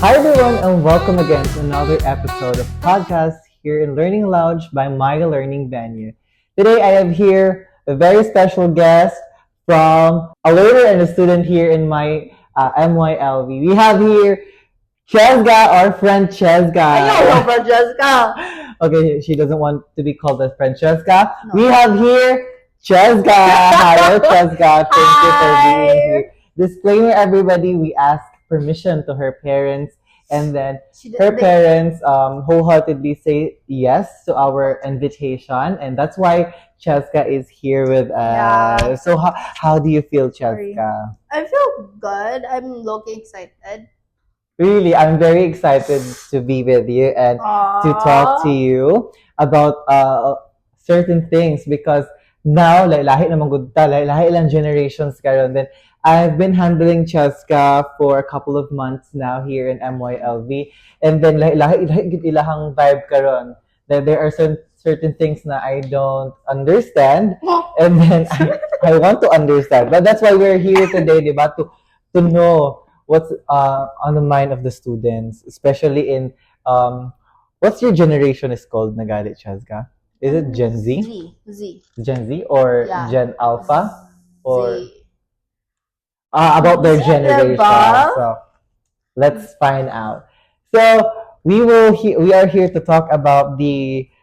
Hi everyone and welcome again to another episode of podcast here in Learning Lounge by My Learning Venue. Today I have here a very special guest from a learner and a student here in my MYLV. We have here Chesga, our friend Chesga. Ayaw, Francesca. Okay, she doesn't want to be called as Francesca. No. We have here Chesga. Hello, Chesga. Thank you for being here. Disclaimer, everybody, we asked permission to her parents, and then her parents wholeheartedly say yes to our invitation, and that's why Chesga is here with us. Yeah. So how do you feel, Sorry. Chesga? I feel good. I'm looking excited. Really, I'm very excited to be with you and to talk to you about certain things because now, like, lahi naman gud ta, lahi ilang generations karon. Then, I've been handling Cheska for a couple of months now here in MYLV. And then, lahi gud ilahang vibe karon. There are certain things na I don't understand. And then, I want to understand. But that's why we're here today, diba? To know what's on the mind of the students, especially in what's your generation is called, Nagalit Chazga? Is it Gen Z? Z. Gen Z or Yeah. Gen Alpha? Or Z. about their Z, generation. diba? So let's find out. So we are here to talk about the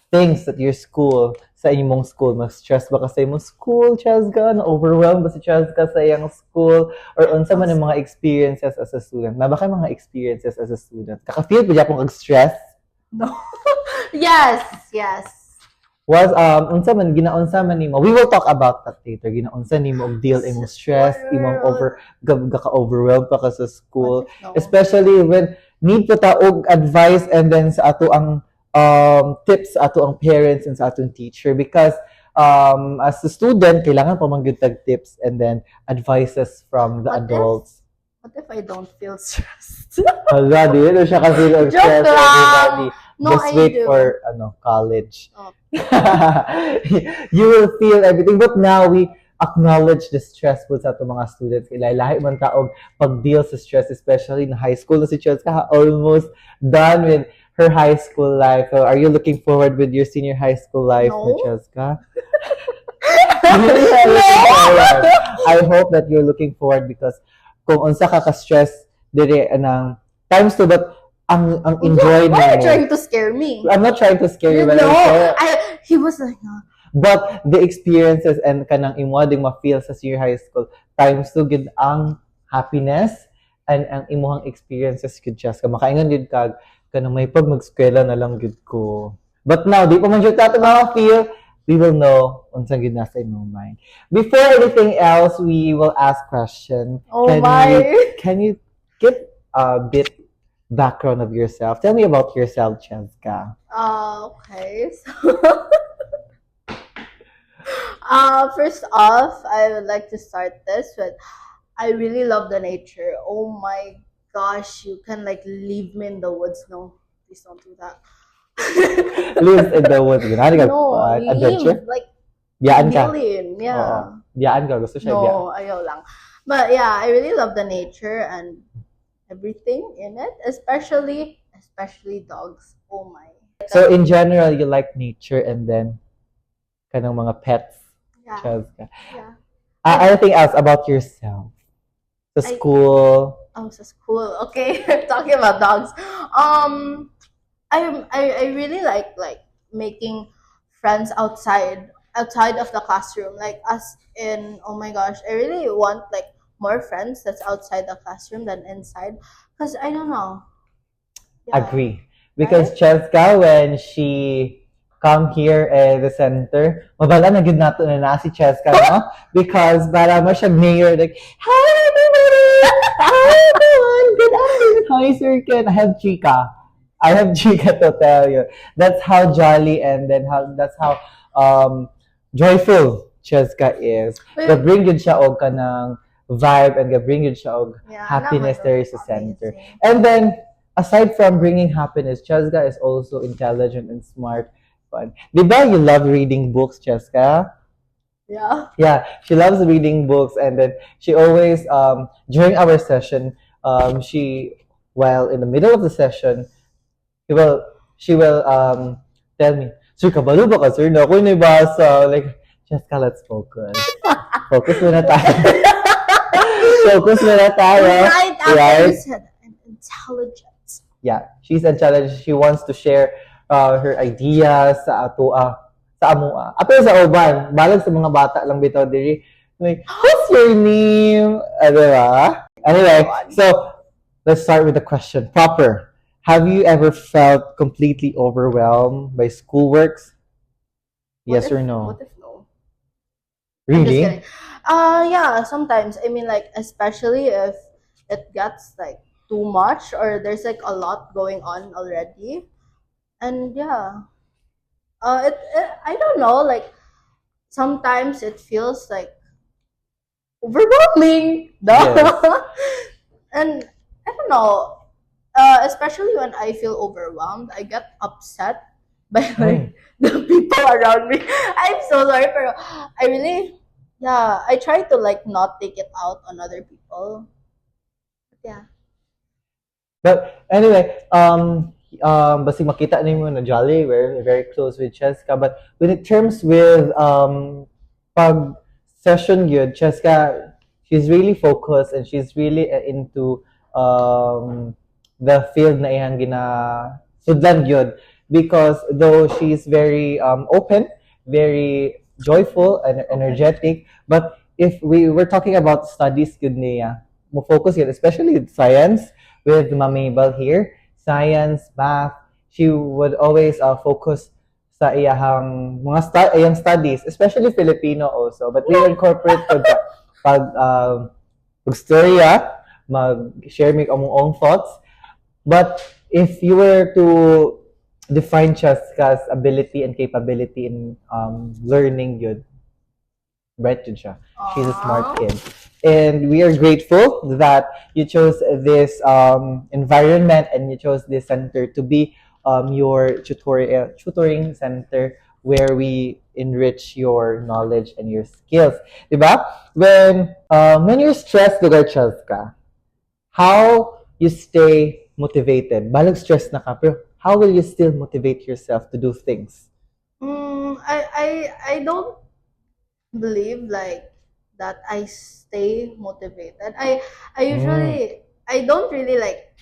things that your school, sa imong school, mas stress ba ka sa imong school, Chazga? Na-overwhelmed ba si Chazga sa iyang school? Or unsa man ang mga experiences as a student? Na ba kayo mga experiences as a student? Kaka-feel pa dyan stress? No. Yes. Was unsa man ginaunsa man nimo? We will talk about that later. Ginaunsa nimo og deal imong stress, imong overwhelmed pa ka sa school, No. especially when need pa ta og advice and then sa ato ang tips sa ato ang parents and sa atong teacher because as a student kailangan pa man gyud tag tips and then advices from the adults. What if I don't feel stressed? Hala, di na siya kasi of Joke stress lang. everybody. No, Just I wait do. for college. Oh. You will feel everything. But now we acknowledge the stressful sa ato mga students. Lahi man taog pag-deal sa stress, especially in high school na si Cheska almost done with her high school life. So are you looking forward with your senior high school life, No. Cheska? No. I hope that you're looking forward because kung unsa ka ka-stress dire anang times 2 but ang enjoy Why are you mo. trying to scare me? I'm not trying to scare you, but No. I'm He was like, but the experiences and kanang imo ding ma-feel sa senior high school times 2 gid ang happiness and ang imuhang experiences gid just ka makaingon gid kag kanang may pag mag-eskwela na lang gid ko. But now, di pa man jud tato ma-feel, we will know unsa gid nasa imong mind. Before anything else, we will ask question. oh my. Can you give a bit background of yourself? Tell me about yourself, Cheska. Okay. So, first off, I would like to start this with I really love the nature. Oh my gosh, you can like leave me in the woods. No, please don't do that. Lives in the woods. Ginari ka No, adventure? leave, like Biyaan ka. billion, yeah. Oo. Biyaan ka. Gusto siya biyaan. No, ayaw lang. But yeah, I really love the nature and everything in it, especially dogs. Oh my. So in general, you like nature and then kanang mga pets. Yeah. Cheska. Yeah. Anything else about yourself? Sa school? Oh, sa school. Okay, talking about dogs. I really like making friends outside of the classroom. Like us in, oh my gosh, I really want like more friends that's outside the classroom than inside. Cause I don't know. Yeah. Agree. Because Cheska, when she come here at the center, mabala na gid nato na si Cheska, no? Because para mo siya mayor, like, hi everybody! Hi everyone! Good afternoon! Hi Sir Ken! I have Chika to tell you. That's how jolly and then that's how joyful Cheska is. Gabring yun siya og kanang vibe and gabring yun siya og happiness there is a center. And then, aside from bringing happiness, Cheska is also intelligent and smart. Fun. Diba you love reading books, Cheska? Yeah. Yeah, she loves reading books, and then she always during our session while in the middle of the session, she will tell me, Sir, kabalo ba ka, sir? Na ako nabasa. Like, Jessica, let's focus. Focus muna tayo. Focus muna tayo. Right after you said, I'm intelligent. Yeah, she's a challenge. She wants to share her ideas sa ato, sa amoa. Ato sa uban, balag sa mga bata lang bitaw diri. Like, what's your name? Diba? Anyway, so let's start with the question. Proper. Have you ever felt completely overwhelmed by schoolworks? Yes or no? What if no? I'm just Really? kidding. Yeah, sometimes. I mean, like, especially if it gets like too much or there's like a lot going on already. And yeah, I don't know. Like, sometimes it feels like overwhelming. Yes. And I don't know. Especially when I feel overwhelmed, I get upset by like the people around me. I'm so sorry, pero I really, yeah, I try to like not take it out on other people. But yeah. But anyway, basi makita nimo na Jolly, we're very close with Cheska. But when it terms with pag session yun, Cheska, she's really focused and she's really into the field na iyang sudlan yun. Because though she's very open, very joyful and energetic, but if we were talking about studies yun niya, mo focus yun, especially with science, with Mabel here, science, math, she would always focus sa iyang mga iyang studies, especially Filipino also. But we incorporate pag storya, mag-share me among own thoughts. But if you were to define Cheska's ability and capability in learning yun, bright yun siya. She's a smart kid. And we are grateful that you chose this environment and you chose this center to be your tutoring center where we enrich your knowledge and your skills. Diba? When you're stressed, lugar Cheska, how you stay motivated? Balag stress na ka, pero how will you still motivate yourself to do things? I don't believe like that I stay motivated. I usually I don't really like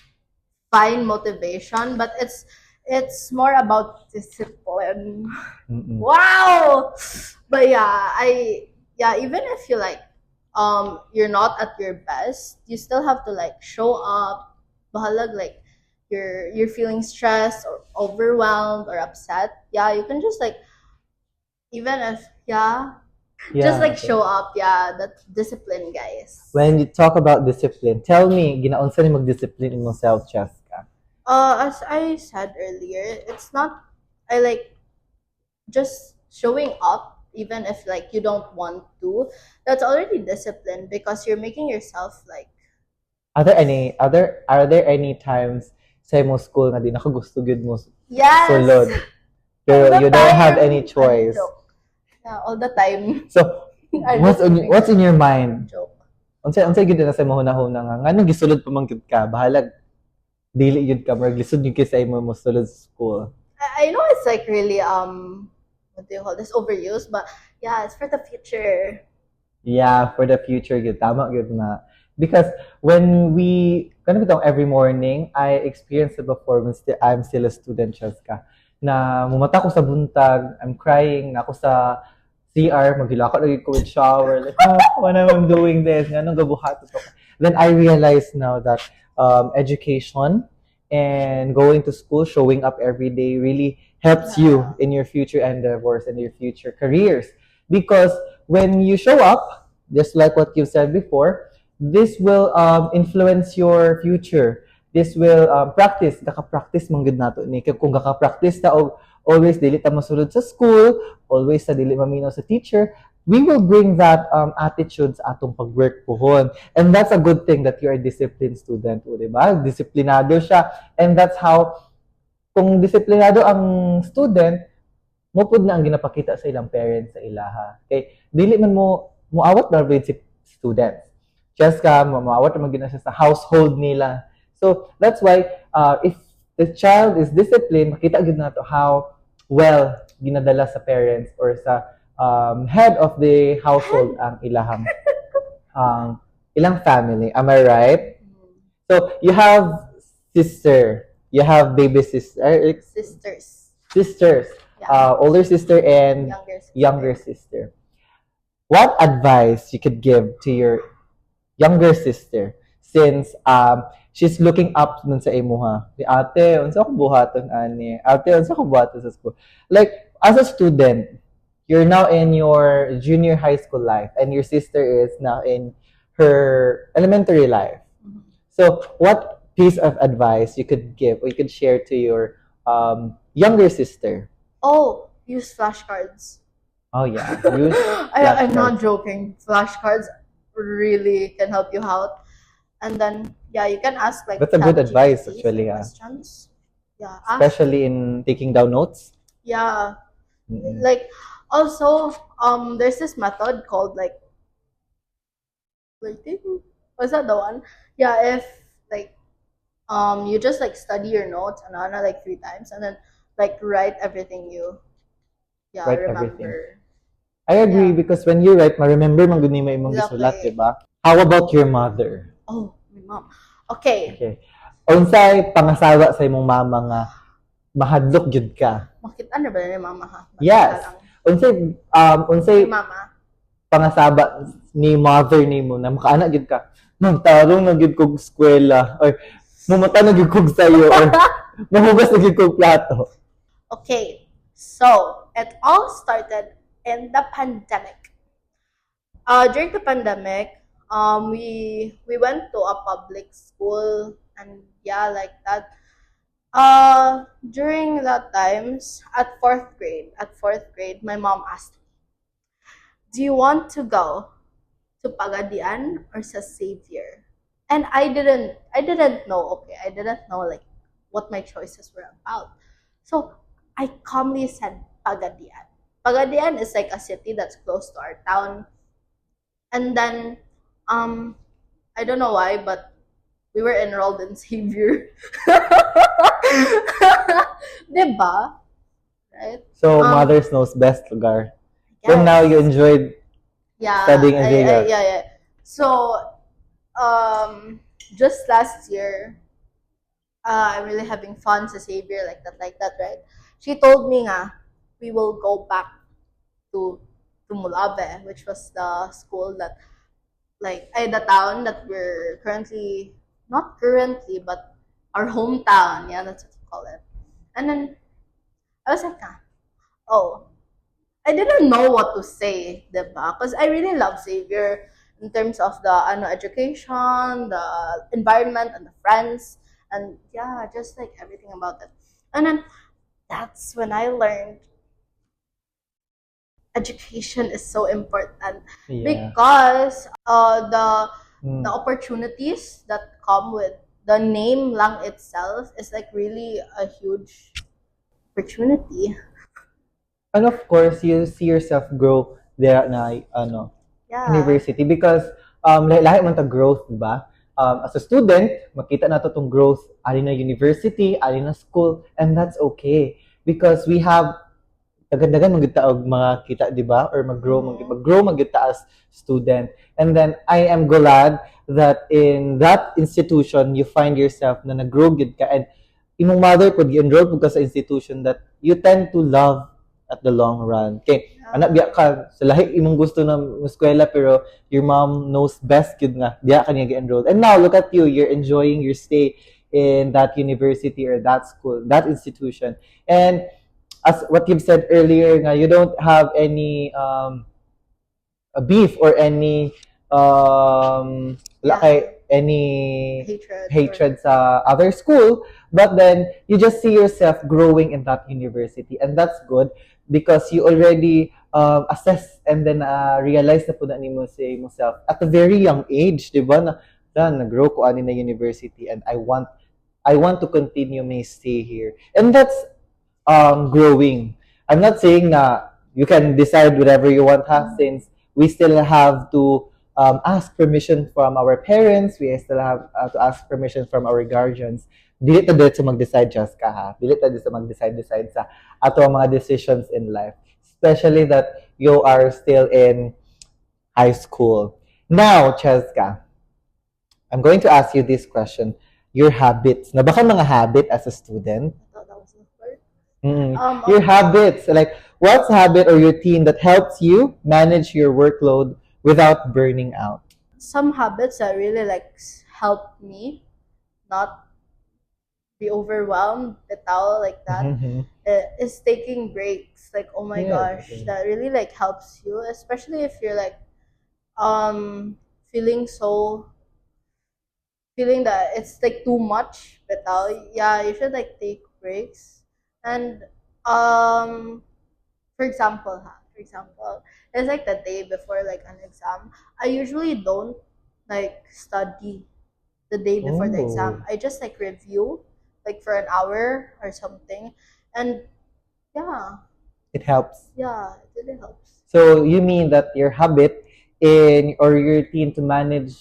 find motivation, but it's more about discipline. Wow. But yeah, even if you like you're not at your best, you still have to like show up. Bahalag like you're feeling stressed or overwhelmed or upset. Yeah, you can just like even if just like show up. Yeah, that's discipline, guys. When you talk about discipline, tell me, ginaunsa ni mag-discipline mo self, Cheska? As I said earlier, it's not I like just showing up even if like you don't want to. That's already discipline because you're making yourself like Are there any times sa mo school na di nakagusto gyud mo yes sulod? Pero you don't have any choice. Yeah, all the time. So, I'm what's in your mind? Joke. Unsay gyud na sa mahuna-huna nga nganong gisulod pa man gyud ka? Bahalag dili gyud ka mer lisod gyud kay sa imo mo sulod sa school. I know it's like really what do you call this, overused, but yeah, it's for the future. Yeah, for the future gyud tama gyud na. Because when every morning, I experienced it before when I'm still a student, Cheska, na mumata ko sa buntag, I'm crying, na ako sa CR, maghilakot lagi ko with shower, like, when I'm doing this, ganun gabuhat ito. Then I realized now that education and going to school, showing up every day really helps you in your future endeavors and your future careers. Because when you show up, just like what you said before, this will influence your future. This will practice. Kaka-practice man gud nato ni. Kung kaka-practice ta og always dili ta masulod sa school, always ta dili maminaw sa teacher, we will bring that attitude sa atong pag-work pohon. And that's a good thing that you're a disciplined student, di ba? Disiplinado siya. And that's how, kung disiplinado ang student, mupod na ang ginapakita sa ilang parents sa ilaha. Okay? Dili man mo muawat na si students. just ka, mamawat naman gina siya sa household nila. So, that's why, if the child is disciplined, makita gud nato how well ginadala sa parents or sa head of the household ang ilang family. Am I right? So, you have sister, you have baby sister, sisters, Yeah. older sister and Younger sister. younger sister. What advice you could give to your younger sister since she's looking up dun sa imuha? Di ate, unsa ko buhaton ani? Ate, unsa ko buhaton sa school? Like as a student, you're now in your junior high school life and your sister is now in her elementary life. Mhm. So, what piece of advice you could give or you could share to your younger sister? Oh, use flashcards. Oh yeah, use I'm not flashcards. joking. Flashcards really can help you out. And then, yeah, you can ask like That's a good advice, ChatGPT actually, for yeah. questions. Yeah, ask. Especially in taking down notes. Yeah, Mm-mm. like also, there's this method called like flirting. Was that the one? Yeah, if like you just like study your notes and like 3 times and then like write everything you Write remember. everything. I agree Yeah. because when you write, ma-remember man gud nimo imong gisulat, Exactly. diba? How about your mother? Oh, my mom. Okay. Okay. Unsay pangasawa sa imong mama nga mahadlok gyud ka? Makita na ba ni mama ha? Makita Yes. lang. Unsay Ni mama. pangasaba ni mother nimo na makaana gyud ka? Ma'am, tarong na gyud kog eskwela or mumata na gyud kog sayo or mahugas na gyud kog plato. Okay. So, it all started in the pandemic. During the pandemic, we went to a public school and yeah, like that. During that times at fourth grade, my mom asked me, "Do you want to go to Pagadian or sa Xavier?" And I didn't know. Okay, I didn't know like what my choices were about. So I calmly said Pagadian. Pagadian is like a city that's close to our town. And then, I don't know why, but we were enrolled in Xavier. Diba? Right? So, mothers knows best lugar. So Yes. now you enjoyed Yeah, studying in Xavier. yeah. So, just last year, I'm really having fun sa Xavier, like that, right? She told me nga, we will go back to Mulave, which was the school that, the town that we're currently, not currently, but our hometown, yeah, that's what you call it. And then, I was like, oh, I didn't know what to say, diba? Because I really love Xavier in terms of the education, the environment, and the friends, and yeah, just like everything about it. And then that's when I learned education is so important Yeah. because the Mm. opportunities that come with the name lang itself is like really a huge opportunity. And of course, you see yourself grow there na Yeah. university because lahi man ta growth, diba? As a student, makita nato tong growth ali na university, ali na school, and that's okay because we have dagan-dagan magud ta og mga kita, diba? Or mag-grow magud ta as student. And then I am glad that in that institution you find yourself na nag-grow gid ka and imong mother pud gi-enroll pud ka sa institution that you tend to love at the long run. Okay, anak biya ka sa lahi imong gusto na eskwela pero your mom knows best gid nga biya ka niya gi-enroll. And now look at you, you're enjoying your stay in that university or that school, that institution. And as what you've said earlier nga, you don't have any a beef or any wala kay any hatred sa other school, but then you just see yourself growing in that university, and that's good because you already assess and then realize na po na nimo sa yourself at a very young age, di ba? Na nag-grow ko ani na university and I want to continue my stay here. And that's growing. I'm not saying na you can decide whatever you want, since we still have to ask permission from our parents. We still have to ask permission from our guardians. Dili ta dito mag-decide just ka ha. Dili ta dito mag-decide sa ato mga decisions in life. Especially that you are still in high school. Now, Cheska, I'm going to ask you this question. Your habits. Na baka mga habit as a student? I thought that was the word. Your habits. Like, what's habit or routine that helps you manage your workload without burning out? Some habits that really like help me not be overwhelmed, bitaw, like that, is taking breaks. Like, oh my gosh, that really like helps you, especially if you're like feeling that it's like too much, bitaw. Yeah, you should like take breaks. And for example, it's like the day before like an exam. I usually don't like study the day before the exam. I just like review like for an hour or something, and yeah, It helps. yeah, it really helps. So you mean that your habit in or your routine to manage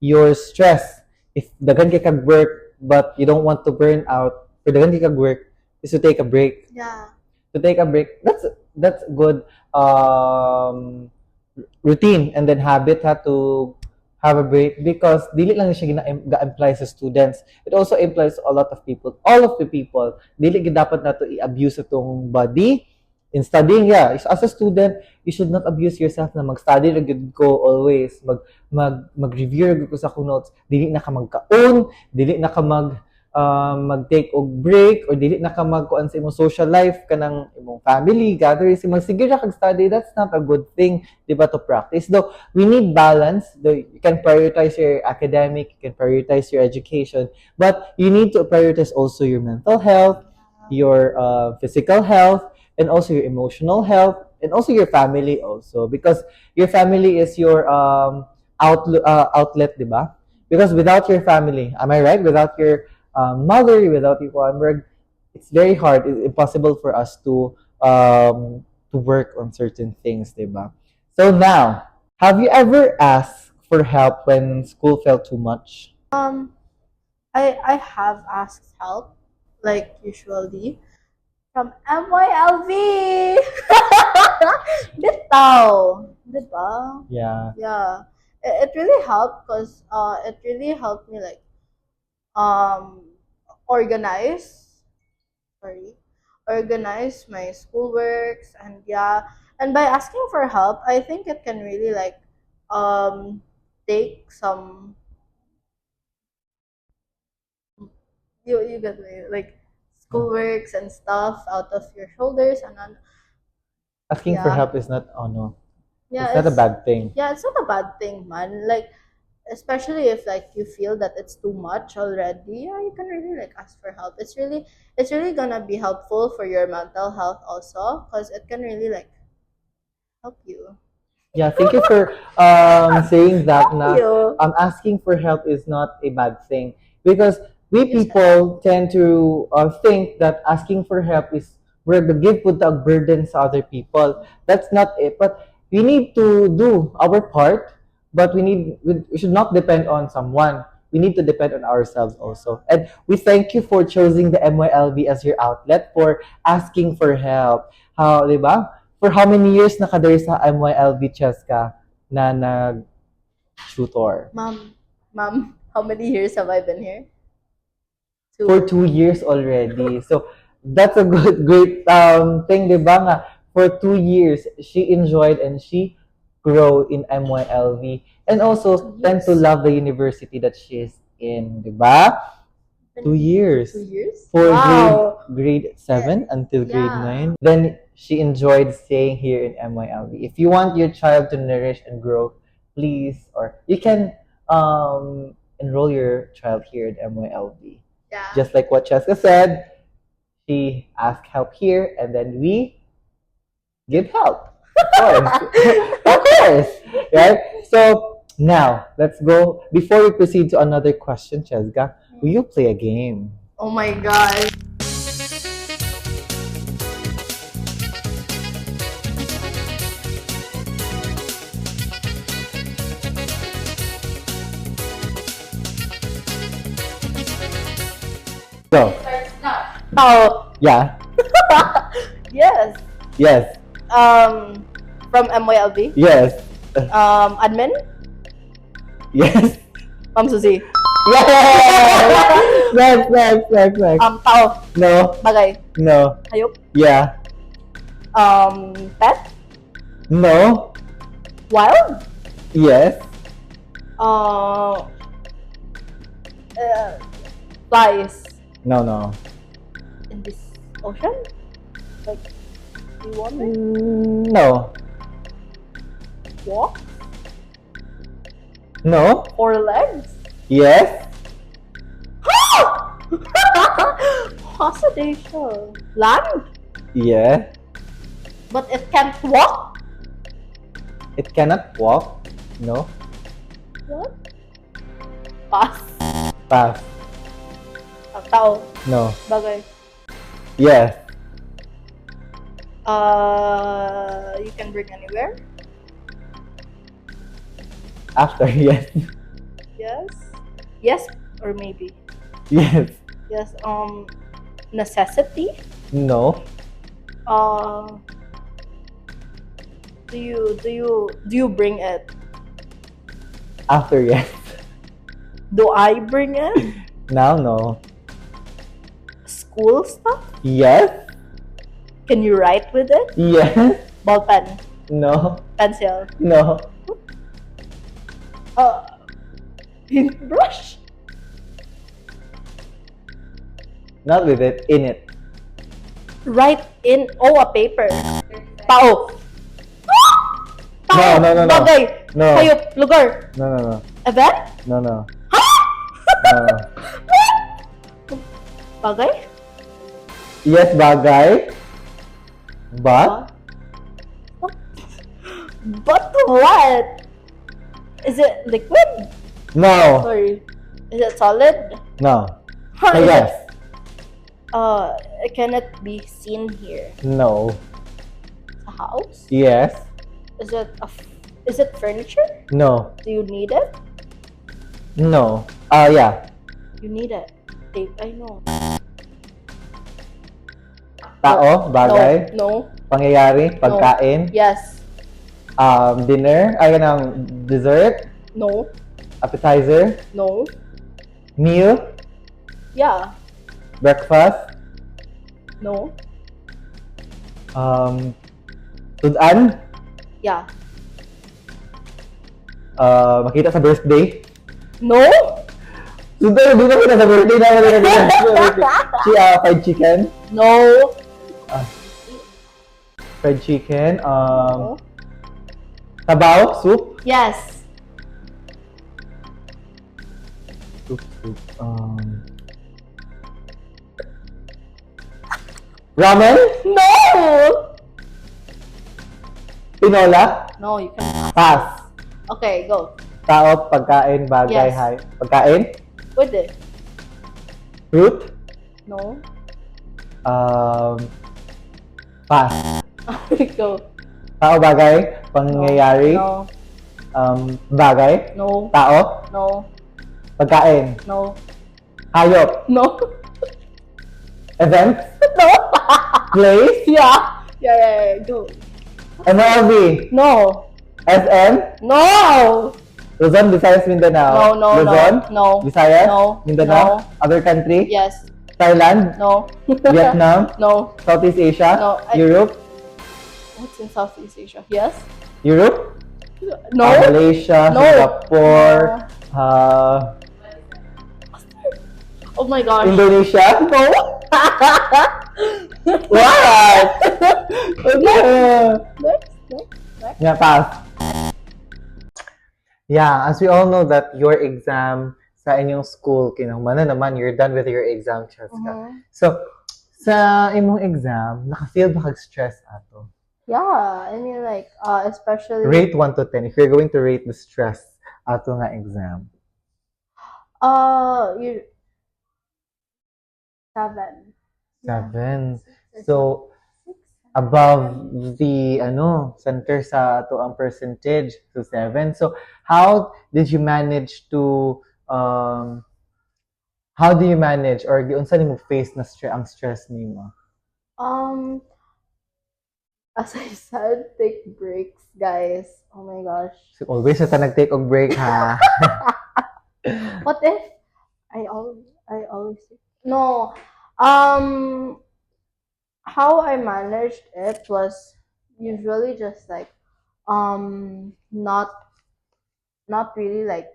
your stress, if daghan kay kag work but you don't want to burn out, or daghan kay kag work, is to take a break. Yeah, To take a break, that's good routine and then habit ha to have a break because dili lang siya ga-imply sa students. It also implies to a lot of people. All of the people, dili gid dapat nato i-abuse itong body in studying. Yeah, as a student, you should not abuse yourself na mag-study ra gid ko always. Mag-review ra gid ko sa akong notes. Dili na ka magkaon, dili na ka mag-take og break or dili na ka magkuan sa imong social life kanang imong family gatherings sige ra kag study. That's not a good thing, di ba, to practice. Though we need balance. Though you can prioritize your academic, you can prioritize your education, but you need to prioritize also your mental health, your physical health, and also your emotional health, and also your family also, because your family is your outlet, di ba? Because without your family, am I right? Without your mother, without your Juanberg, it's very hard. It's impossible for us to work on certain things, diba? So now, have you ever asked for help when school felt too much? I have asked help, like usually from MYLV. Bitaw, diba? Yeah. Yeah, it really helped because it really helped me like organize my schoolworks, and yeah, and by asking for help, I think it can really like take some you get me, like schoolworks and stuff out of your shoulders, and then Asking for Yeah. help is not, oh no, yeah, it's not a bad thing. yeah, it's not a bad thing, man. Like, especially if like you feel that it's too much already, yeah, you can really like ask for help. It's really gonna be helpful for your mental health also, because it can really like help you. Yeah, thank you for saying that. Na You. asking for help is not a bad thing because we Yes, people tend to think that asking for help is we're the give put a burden sa other people. That's not it. But we need to do our part, but we should not depend on someone. We need to depend on ourselves also. And we thank you for choosing the MYLB as your outlet for asking for help. How, di ba? For how many years na ka there sa MYLB Cheska na nag-tutor? Ma'am, how many years have I been here? For 2 years already. So that's a great thing, di ba nga? For 2 years, she enjoyed and she grow in MYLV and also 2 tend to years. love the university that she is in, di ba? 2 years. 2 years. For Wow. grade 7 until grade Yeah. 9. Then she enjoyed staying here in MYLV. If you want your child to nourish and grow, please, or you can enroll your child here at MYLV. Yeah. Just like what Cheska said, she asked help here and then we give help. Of course. Of course. Right? So now let's go. Before we proceed to another question, Cheska, will you play a game? Oh my god. Go. Oh, Yeah. yes. Yes. From MYLB. Yes. Admin. Yes. Ma'am Suzy. Yes. Next. Tao. No. Bagay. No. Hayop. Yeah. Pet. No. Wild. Yes. Uh, Flies No. in this ocean. Like, do you want it? No. Walk. No. 4 legs. Yes. Hositation. Land. Yeah. But it can't walk. It cannot walk. No. What? Pass. Pass. Tao. No. Bagay. Yes. You can bring anywhere. After. Yes. Yes. Yes or maybe. Yes. Yes. Necessity. No. Do you bring it? After. Yes. Do I bring it? Now. No. School stuff? Yes. Can you write with it? Yes. Ball pen, No. pencil, No. paintbrush, Not with it. In it. write in a paper. Tao. Tao. No. Bagay. No. Hayop. Lugar. No. Event. No. No. Bagay. Yes, bagay. But But what? Is it liquid? no. Sorry. Is it solid? No. Huh, Say is yes. Can it be seen here? No. A house? Yes. Is it furniture? No. Do you need it? No. Yeah. You need it. Tape, I know. Tao, bagay, No. pangyayari, pagkain, Yes. dinner, ay ng dessert, No. appetizer, No. meal, Yeah. breakfast, No. tudan, Yeah. makita sa birthday. No. Tudan, di ba kita sa birthday na fried chicken, No. fried chicken, No. sabaw, soup, Yes. soup, ramen, No. tinola, No, you can pass. Okay, go. Tao, pagkain, bagay, Yes. hay. Pagkain, Pwede. fruit, No. pass. Go. Tao, bagay, pangyayari, No. bagay, No. tao, No. pagkain, No. hayop, No. event, No. place, Yeah. Go. MLB, No. SM, No. Luzon, Visayas, Mindanao, No. Luzon, No. Visayas, No. Mindanao, No. other country, Yes. Thailand, No. Vietnam, No. Southeast Asia, No, Europe, What's in Southeast Asia? Yes. Europe, No. Malaysia, No. Singapore, Oh my gosh. Indonesia, No. what? Next. Yeah, pass. Yeah, as we all know that your exam sa inyong school, kinahumana naman, you're done with your exam, Cheska. Mhm. So, sa imong exam, naka-feel ba kag-stress ato? Yeah, I mean like especially Rate 1 to 10. If you're going to rate the stress ato nga exam. you 7. 7. So, above the center sa ato ang percentage, so 7. So how did you manage to How do you manage or unsa nimo face na ang stress nimo? Um, as I said, take breaks, guys. Oh my gosh. So always na ta nag-take og break ha. What if I always no. Um, how I managed it was usually just like not really like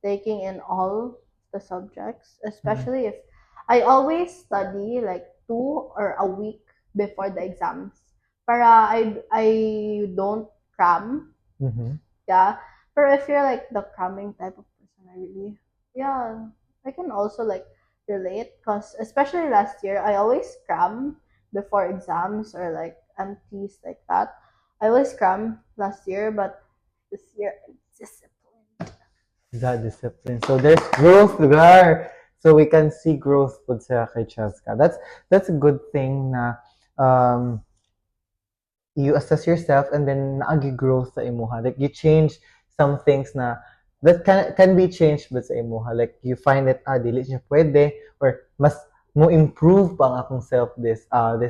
taking in all the subjects, especially if I always study like 2 or a week before the exams. Para I don't cram. Mhm. Yeah. But if you're like the cramming type of person, I really yeah, I can also like relate because especially last year I always cram before exams or like MTs like that. I always cram last year, but this year it's discipline. That discipline. So there's growth there. So we can see growth pud sa kay Cheska. That's a good thing na um you assess yourself and then naagi growth sa imuha. Like you change some things na that can be changed but sa imuha. Like you find it dili siya pwede or mas mo improve pa ang akong self this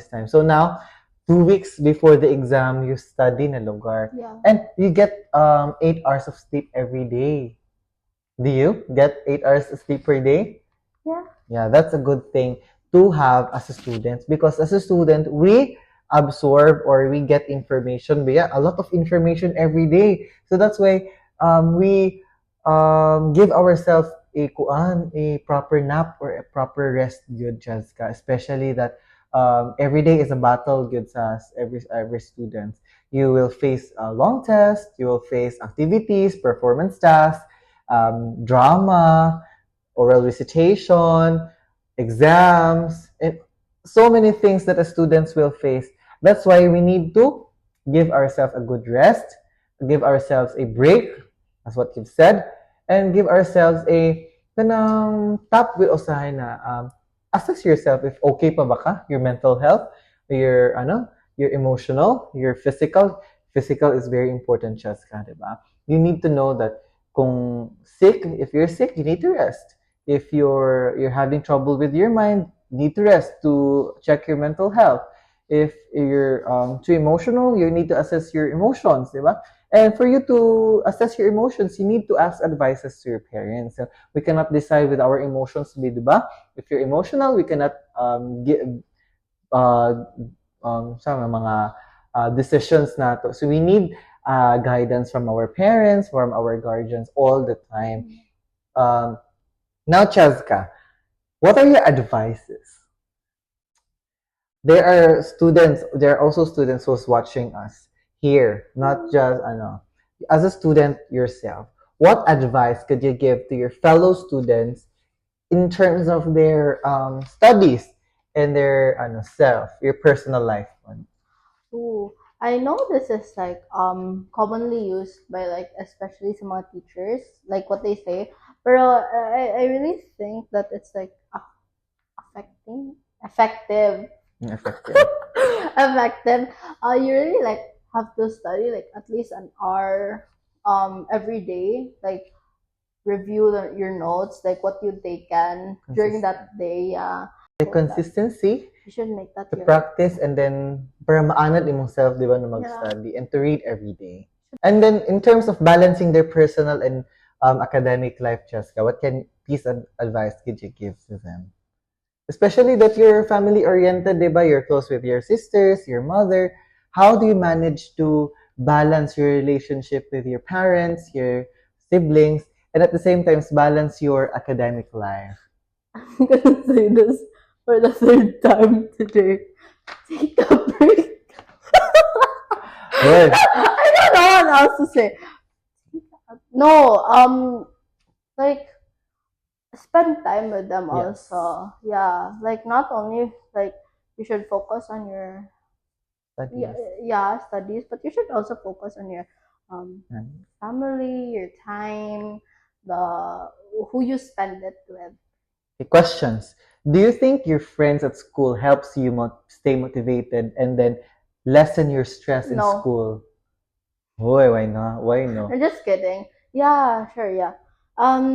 time. So now 2 weeks before the exam you study na lugar Yeah. and you get 8 hours of sleep every day. Do you get 8 hours of sleep per day? Yeah. Yeah, that's a good thing to have as a student because as a student, we absorb or we get information, but yeah, a lot of information every day. So that's why we give ourselves a proper nap or a proper rest, good Jessica. Especially that every day is a battle, good sa every student. You will face a long test, you will face activities, performance tasks, drama, oral recitation, exams, and so many things that the students will face. That's why we need to give ourselves a good rest, give ourselves a break, as what you've said, and give ourselves a kanang top with usahay na assess yourself if okay pa ba ka, your mental health, your emotional, your physical. Physical is very important, Cheska, diba? You need to know that kung if you're sick, you need to rest. If you're having trouble with your mind, you need to rest to check your mental health. If you're too emotional, you need to assess your emotions, di ba? And for you to assess your emotions, you need to ask advices to your parents. So we cannot decide with our emotions, di ba? If you're emotional, we cannot give sa mga decisions nato. So we need guidance from our parents, from our guardians all the time. Now, Cheska, what are your advices? There are also students who's watching us here, not just as a student yourself. What advice could you give to your fellow students in terms of their studies and their your personal life? Ooh, I know this is like commonly used by like especially some mga teachers, like what they say. Pero I really think that it's like effective. Effective. You really like have to study like at least an hour every day, like review your notes, like what you taken during that day. The consistency You should make that to your practice and then para maanad imong self, di ba, na mag-study and to read every day. And then in terms of balancing their personal and academic life, Cheska, what piece of advice could you give to them? Especially that you're family-oriented, di ba? You're close with your sisters, your mother. How do you manage to balance your relationship with your parents, your siblings, and at the same time balance your academic life? I'm gonna say this for the third time today. Take a break. Good. I don't know what else to say. No, like spend time with them Yes. also. Yeah, like not only like you should focus on your Studies. studies, but you should also focus on your family, your time, the who you spend it with. Okay, questions. Do you think your friends at school helps you stay motivated and then lessen your stress in No. school? Boy, why not? Why no? I'm just kidding. Yeah, sure, yeah.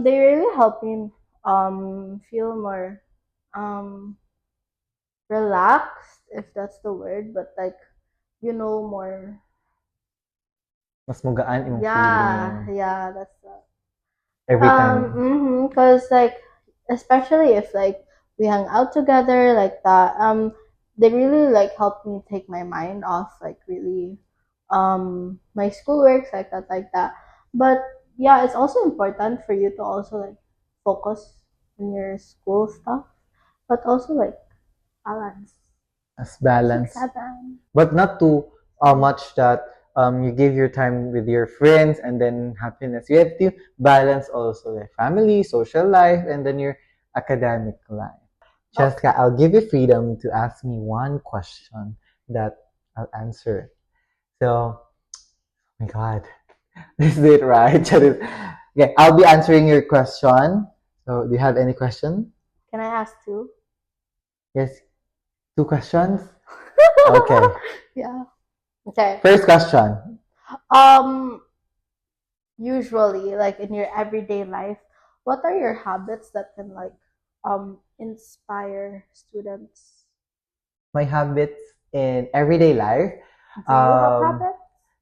They really help me feel more relaxed, if that's the word, but like, more. Mas mugaan imong Yeah, feeling yeah, that's every time. because like, especially if like we hang out together like that, they really like help me take my mind off like really my schoolwork like that. But yeah, it's also important for you to also like focus on your school stuff, but also like balance. As Six, balance. seven. But not too much that you give your time with your friends and then happiness. You have to balance also the family, social life, and then your academic life. Jessica, I'll give you freedom to ask me one question that I'll answer. So, oh my God, this is it, right? Okay, I'll be answering your question. So, do you have any question? Can I ask two? Yes, two questions? Okay. Yeah. Okay. First question. Um, Usually, like in your everyday life, what are your habits that can like inspire students? My habits in everyday life. Do you have Um, habits?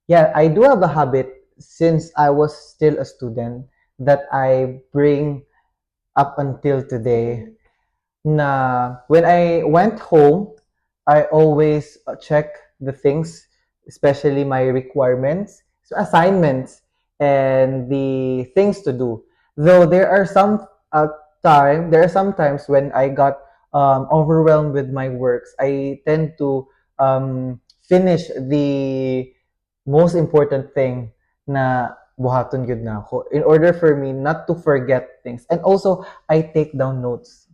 yeah, I do have a habit since I was still a student that I bring up until today. Na when I went home, I always check the things, especially my requirements, so assignments, and the things to do. Though there are some times when I got overwhelmed with my works. I tend to finish the most important thing na buhaton yun na ako in order for me not to forget things. And also, I take down notes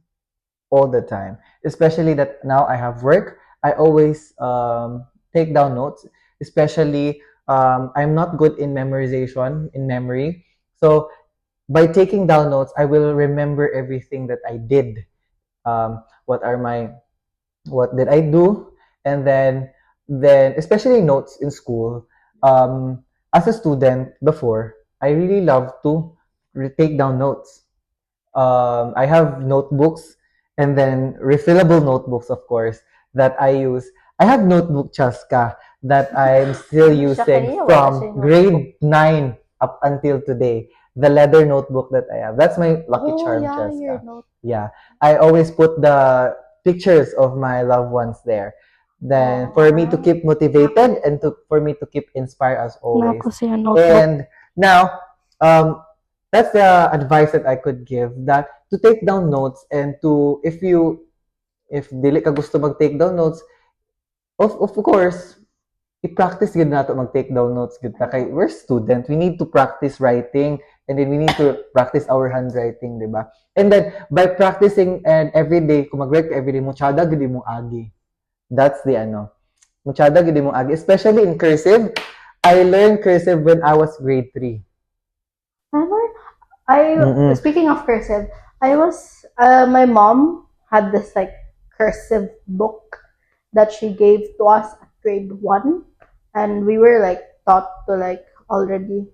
all the time. Especially that now I have work, I always take down notes. Especially, I'm not good in memorization, in memory. So by taking down notes, I will remember everything that I did. What are my what did I do? And then especially notes in school. As a student before, I really love to take down notes. I have notebooks and then refillable notebooks, of course, that I use. I have notebook Chaska that I'm still Siya using kanina wala siya from yung grade 9 up until today. The leather notebook that I have. That's my lucky Oh charm, yeah, your Chaska. note. Yeah. I always put the pictures of my loved ones there. Then for me to keep motivated and for me to keep inspired as always. Nako siya notebook. And now, that's the advice that I could give, that to take down notes and to if dili ka gusto mag-take down notes, of course, i-practice gud nato mag-take down notes gud ta kay we're student, we need to practice writing and then we need to practice our handwriting, di ba? And then by practicing and every day, kung mag-write ka every day, muchada gud mo agi. That's the muchada gud mo agi, especially in cursive. I learned cursive when I was grade 3. Speaking of cursive, my mom had this like cursive book that she gave to us at grade 1, and we were like taught to like already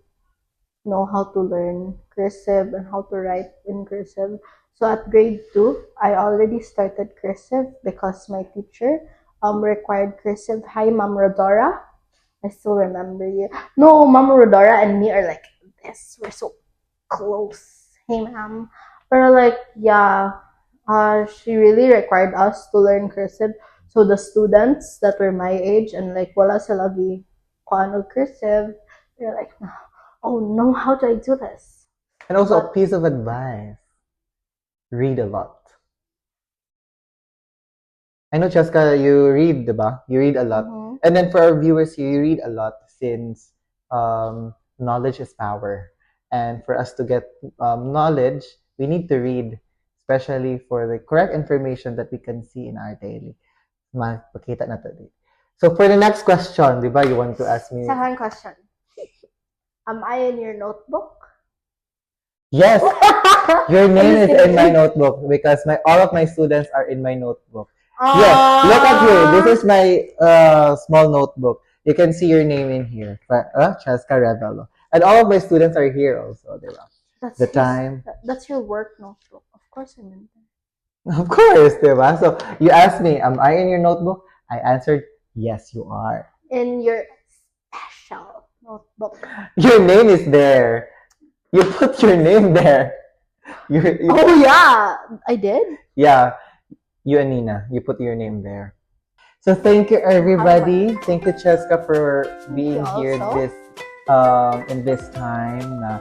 know how to learn cursive and how to write in cursive. So at grade 2, I already started cursive because my teacher required cursive. Hi, Ma'am Rodora. I still remember you. No, Ma'am Rodora and me are like this. We're so close. Hey, ma'am. But like, yeah, she really required us to learn cursive. So the students that were my age and like wala sila gi kuano cursive, they're like, oh no, how do I do this? And also a piece of advice. Read a lot. I know, Cheska, you read, diba? You read a lot. Mhm. And then for our viewers here, you read a lot since knowledge is power. And for us to get knowledge, we need to read, especially for the correct information that we can see in our daily. Makita na to. So for the next question, diba, you want to ask me? Second question. Am I in your notebook? Yes, your name is in my kidding? notebook because all of my students are in my notebook. Yes, look at here. This is my small notebook. You can see your name in here. Cheska Revelo. And all of my students are here also. Diba? That's The time. That's your work notebook, of course I'm in there. Of course, diba? So, you asked me, am I in your notebook? I answered, yes, you are. In your special notebook. Your name is there. You put your name there. Oh yeah, I did. Yeah, you and Nina, you put your name there. So thank you everybody. Thank you Cheska for being you here also. this in this time na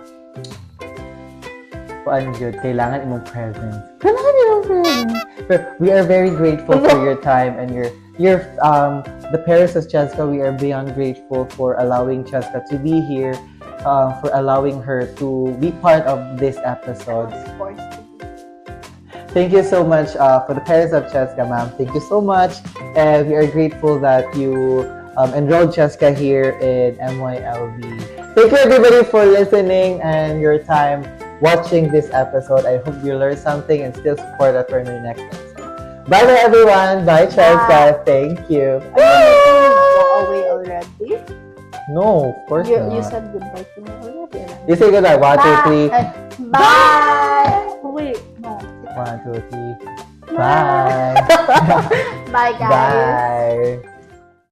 kuan jud kailangan imong presence. Kailangan imong presence. But we are very grateful for your time and your the parents of Cheska. We are beyond grateful for allowing Cheska to be here, for allowing her to be part of this episode. Of course. Thank you so much for the parents of Cheska, ma'am. Thank you so much. And we are grateful that you enrolled Cheska here in MYLB. Thank you everybody for listening and your time watching this episode. I hope you learned something and still support us for the next episode. Bye bye everyone. Bye Cheska. Thank you. Go away already. No, of course You not. said goodbye to me already. Right? You say goodbye. 1, 2, 3. Bye. Wait, no. 1, 2, 3. Bye. Bye, guys. Bye.